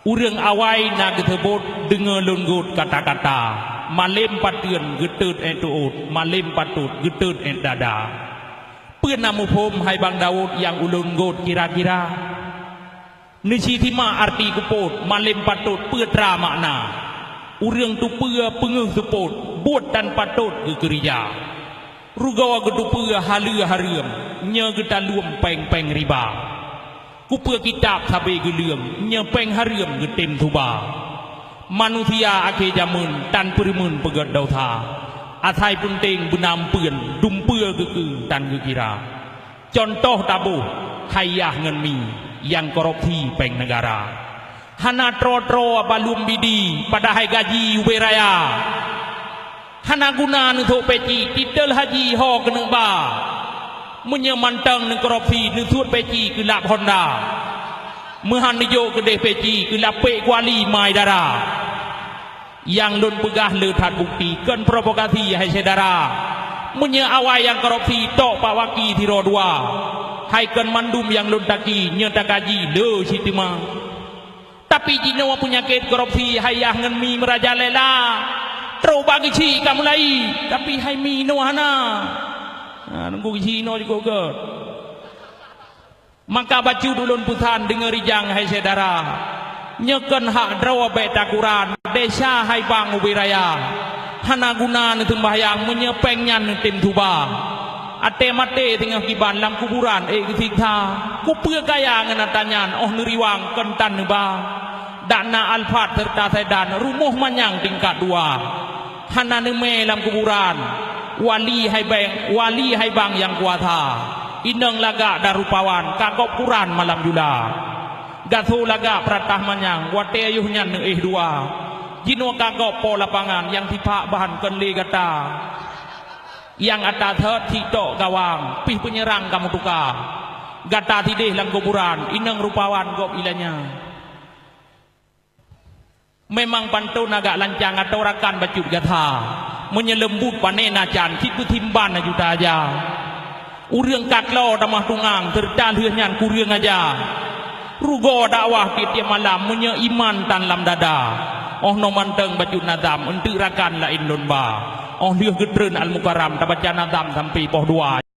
Urang awai na getebot dengar lunggut kata-kata malim patun getut entuut malim patut getut dada. Penamu pom hai bang Daud yang ulunggut kira-kira Nisitima arti kuput malim patut petra makna urang tu pea pengeuh tuput buat dan patut gegeria rugawa gedu pea halia hariam nya gedaluam peng-peng riba Kupea kitab sabe geleum nyepeng hariam getem tuba manusia akhir zaman tan perimun pegat dauta athai penting benam puen dumpea gege tan gekira contoh tabuh hayah ngan mi yang korupsi peng negara hana tro-tro balum bidi pada hai gaji uberaya hana guna untuk peci titel haji ho kena ba menyemantangនឹងkorupsiនឹងសួតពេជីគឺឡាប់ Honda មើលហានយោកដេពេជីគឺឡាប់ពេគួាលីម៉ៃដារ៉ា yang lun pegah le that bukti kan provokasi hai saudara menye awai yang korupsi tok pak waki tiro dua hai kan mandum yang lun taki nyata gaji le sitima tapi jino penyakit korupsi hayah ngan mi merajalela terus bagi ci kamu lai tapi hai mi no hana nunggu Cina juga ke maka baca dulun pusan dengar rijang hai saudara nyekan hak drawa beta Quran desa hai bang ubiraya hana guna netung bayang menyepeng nyan tim tuba ate mate tengah kiban lam kuburan ketika kupea kaya ngenatanyan oh neriwang kentan neba dana alfat serta sedan rumuh manyang tingkat 2 hana neme lam kuburan wali hai bang yang kuasa inang laga darupawan kakop Quran malam jula gatho laga pratah manyang wate ayuhnya ne 2 jino kakop po lapangan yang tipa bahan kenli gata yang ata thot tito gawang pih penyerang kamu tuka gata tidih lang kuburan inang rupawan gop ilanya memang pantun agak lancang atau rakan bacut gata menyelembut panena jan kitu timban na juta aja urang kaklo damah tungang terdan heuhnyan kureung aja rugo dakwah kitu malam menye iman tan lam dada oh no manteng bacut nadam untuk rakan lain lon ba oh lieuh gedreun al mukarram tabaca nadam sampai poh 2